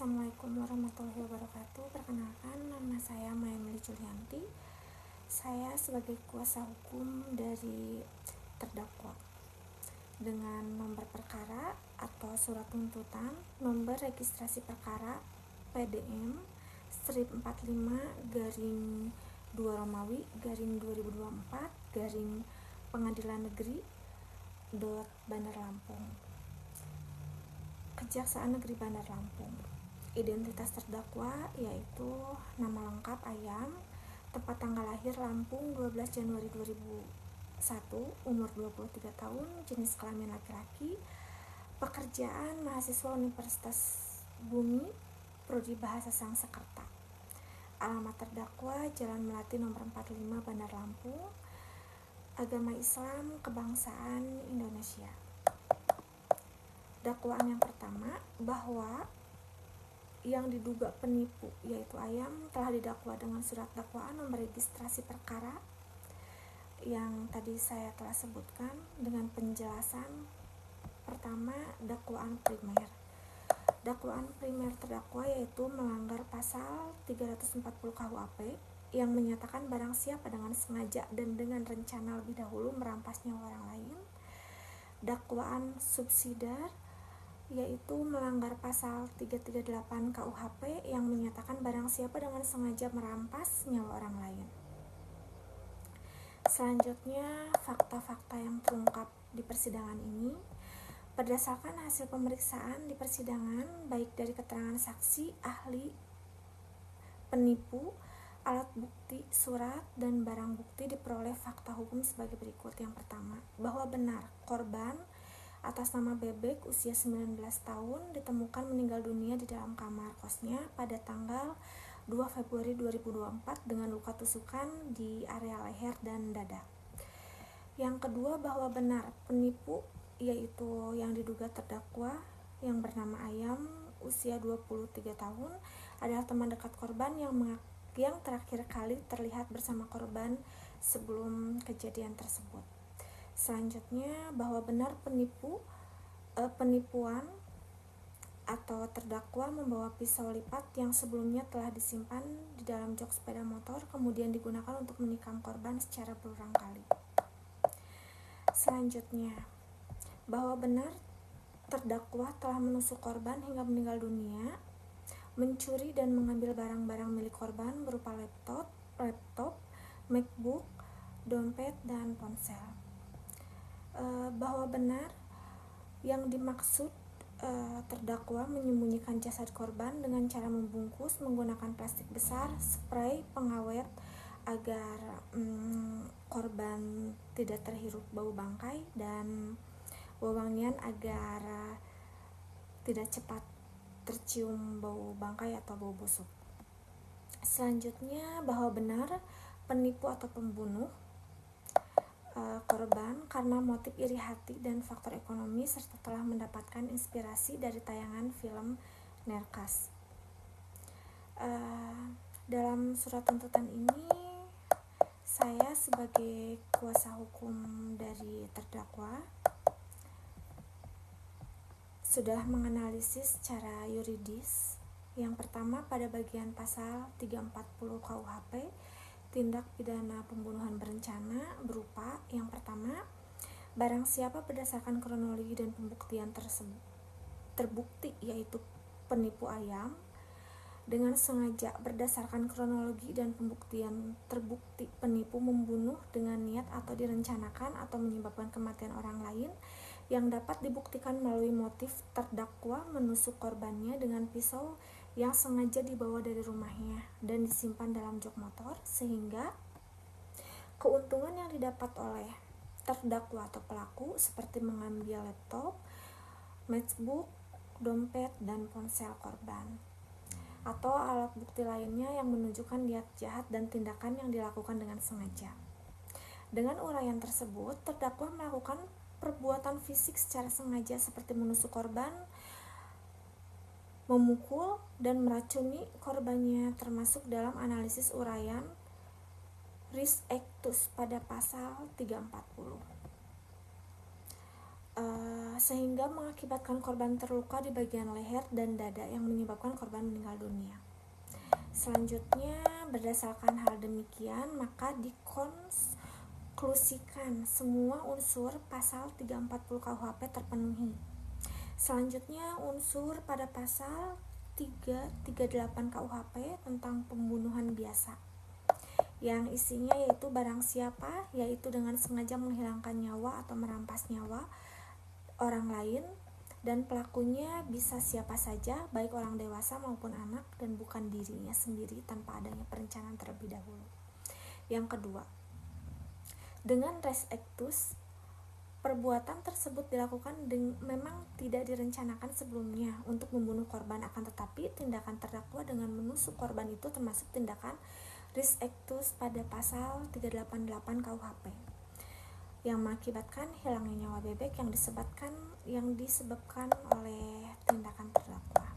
Assalamualaikum warahmatullahi wabarakatuh. Perkenalkan, nama saya Maya Meli Julianti. Saya sebagai kuasa hukum dari terdakwa dengan nomor perkara atau surat tuntutan nomor registrasi perkara PDM strip 45 garing 2 Romawi garing 2024 garing Pengadilan Negeri Bandar Lampung, Kejaksaan Negeri Bandar Lampung. Identitas terdakwa yaitu nama lengkap Ayam, tempat tanggal lahir Lampung 12 Januari 2001, umur 23 tahun, jenis kelamin laki-laki, pekerjaan mahasiswa Universitas Bumi, prodi Bahasa Sangsekerta. Alamat terdakwa Jalan Melati nomor 45 Bandar Lampung, agama Islam, kebangsaan Indonesia. Dakwaan yang pertama, bahwa yang diduga penipu yaitu Ayam telah didakwa dengan surat dakwaan nomor registrasi perkara yang tadi saya telah sebutkan dengan penjelasan. Pertama, dakwaan primer. Dakwaan primer terdakwa yaitu melanggar pasal 340 KUHP yang menyatakan barang siapa dengan sengaja dan dengan rencana lebih dahulu merampas nyawa orang lain. Dakwaan subsidiar yaitu melanggar pasal 338 KUHP yang menyatakan barang siapa dengan sengaja merampas nyawa orang lain. Selanjutnya, fakta-fakta yang terungkap di persidangan ini berdasarkan hasil pemeriksaan di persidangan baik dari keterangan saksi, ahli, penipu, alat bukti, surat, dan barang bukti diperoleh fakta hukum sebagai berikut. Yang pertama, bahwa benar korban atas nama Bebek usia 19 tahun ditemukan meninggal dunia di dalam kamar kosnya pada tanggal 2 Februari 2024 dengan luka tusukan di area leher dan dada. Yang kedua, bahwa benar penipu yaitu yang diduga terdakwa yang bernama Ayam usia 23 tahun adalah teman dekat korban yang terakhir kali terlihat bersama korban sebelum kejadian tersebut. Selanjutnya, bahwa benar penipuan atau terdakwa membawa pisau lipat yang sebelumnya telah disimpan di dalam jok sepeda motor kemudian digunakan untuk menikam korban secara berulang kali. Selanjutnya, bahwa benar terdakwa telah menusuk korban hingga meninggal dunia, mencuri dan mengambil barang-barang milik korban berupa laptop, MacBook, dompet, dan ponsel. Bahwa benar yang dimaksud terdakwa menyembunyikan jasad korban dengan cara membungkus menggunakan plastik besar, spray pengawet agar korban tidak terhirup bau bangkai, dan wewangian agar tidak cepat tercium bau bangkai atau bau busuk. Selanjutnya, bahwa benar penipu atau pembunuh korban karena motif iri hati dan faktor ekonomi serta telah mendapatkan inspirasi dari tayangan film Nerkas. Dalam surat tuntutan ini saya sebagai kuasa hukum dari terdakwa sudah menganalisis secara yuridis. Yang pertama, pada bagian pasal 340 KUHP tindak pidana pembunuhan berencana berupa yang pertama, barang siapa berdasarkan kronologi dan pembuktian terbukti yaitu penipu Ayam dengan sengaja berdasarkan kronologi dan pembuktian terbukti penipu membunuh dengan niat atau direncanakan atau menyebabkan kematian orang lain yang dapat dibuktikan melalui motif terdakwa menusuk korbannya dengan pisau yang sengaja dibawa dari rumahnya dan disimpan dalam jok motor, sehingga keuntungan yang didapat oleh terdakwa atau pelaku seperti mengambil laptop, MacBook, dompet, dan ponsel korban atau alat bukti lainnya yang menunjukkan niat jahat dan tindakan yang dilakukan dengan sengaja. Dengan uraian tersebut, terdakwa melakukan perbuatan fisik secara sengaja seperti menusuk korban, memukul, dan meracuni korbannya termasuk dalam analisis uraian res actus pada pasal 340. sehingga mengakibatkan korban terluka di bagian leher dan dada yang menyebabkan korban meninggal dunia. Selanjutnya, berdasarkan hal demikian, maka dikonklusikan semua unsur pasal 340 KUHP terpenuhi. Selanjutnya, unsur pada pasal 338 KUHP tentang pembunuhan biasa, yang isinya yaitu barang siapa, yaitu dengan sengaja menghilangkan nyawa atau merampas nyawa orang lain, dan pelakunya bisa siapa saja, baik orang dewasa maupun anak, dan bukan dirinya sendiri tanpa adanya perencanaan terlebih dahulu. Yang kedua, dengan res actus, perbuatan tersebut dilakukan memang tidak direncanakan sebelumnya untuk membunuh korban, akan tetapi tindakan terdakwa dengan menusuk korban itu termasuk tindakan res actus pada pasal 388 KUHP yang mengakibatkan hilangnya nyawa bebek yang disebabkan oleh tindakan terdakwa.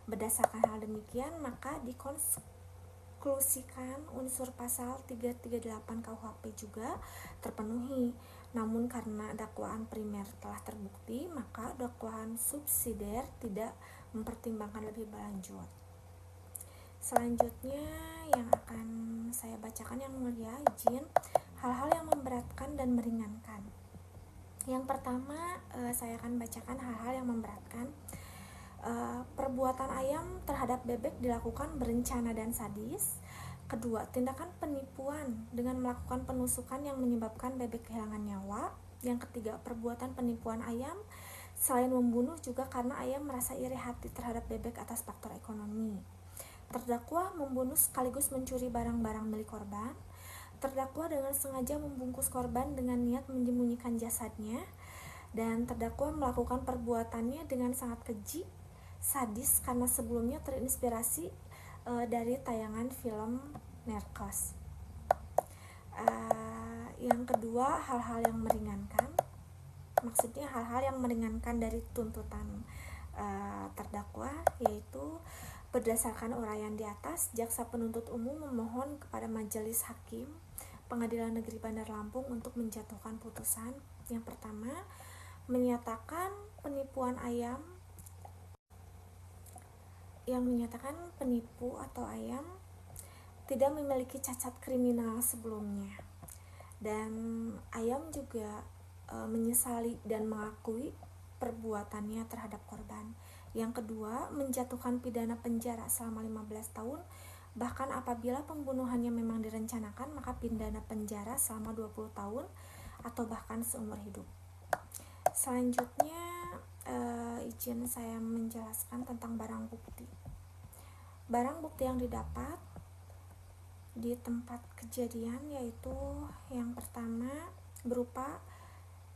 Berdasarkan hal demikian, maka dikonklusikan unsur pasal 338 KUHP juga terpenuhi. Namun karena dakwaan primer telah terbukti, maka dakwaan subsidiar tidak mempertimbangkan lebih lanjut. Selanjutnya yang akan saya bacakan, yang mulia izin, hal-hal yang memberatkan dan meringankan. Yang pertama, saya akan bacakan hal-hal yang memberatkan. Perbuatan ayam terhadap bebek dilakukan berencana dan sadis. Kedua, tindakan penipuan dengan melakukan penusukan yang menyebabkan bebek kehilangan nyawa. Yang ketiga, perbuatan penipuan ayam selain membunuh juga karena ayam merasa iri hati terhadap bebek atas faktor ekonomi. Terdakwa membunuh sekaligus mencuri barang-barang milik korban. Terdakwa dengan sengaja membungkus korban dengan niat menyembunyikan jasadnya, dan terdakwa melakukan perbuatannya dengan sangat keji, sadis karena sebelumnya terinspirasi dari tayangan film Narcos. Yang kedua, hal-hal yang meringankan, maksudnya hal-hal yang meringankan dari tuntutan terdakwa, yaitu berdasarkan uraian di atas, jaksa penuntut umum memohon kepada majelis hakim Pengadilan Negeri Bandar Lampung untuk menjatuhkan putusan. Yang pertama, menyatakan penipuan ayam, yang menyatakan penipu atau ayam tidak memiliki cacat kriminal sebelumnya, dan ayam juga menyesali dan mengakui perbuatannya terhadap korban. Yang kedua, menjatuhkan pidana penjara selama 15 tahun, bahkan apabila pembunuhannya memang direncanakan, maka pidana penjara selama 20 tahun atau bahkan seumur hidup. Selanjutnya, izin saya menjelaskan tentang barang bukti. Barang bukti yang didapat di tempat kejadian yaitu yang pertama berupa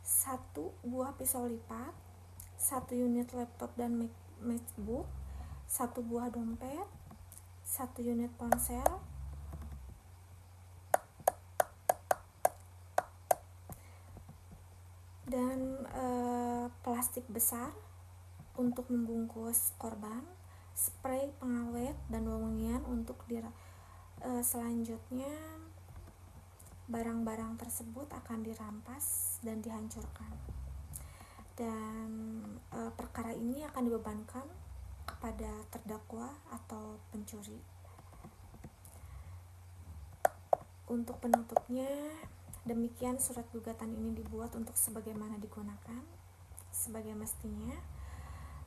1 buah pisau lipat, 1 unit laptop dan MacBook, 1 buah dompet, 1 unit ponsel, dan plastik besar untuk membungkus korban, spray pengawet dan wewengian untuk selanjutnya barang-barang tersebut akan dirampas dan dihancurkan, dan perkara ini akan dibebankan kepada terdakwa atau pencuri. Untuk penutupnya, demikian surat gugatan ini dibuat untuk sebagaimana digunakan sebagai mestinya.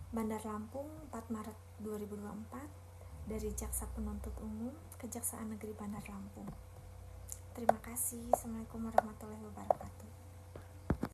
Bandar Lampung, 4 Maret 2024, dari Jaksa Penuntut Umum, Kejaksaan Negeri Bandar Lampung. Terima kasih. Assalamualaikum warahmatullahi wabarakatuh.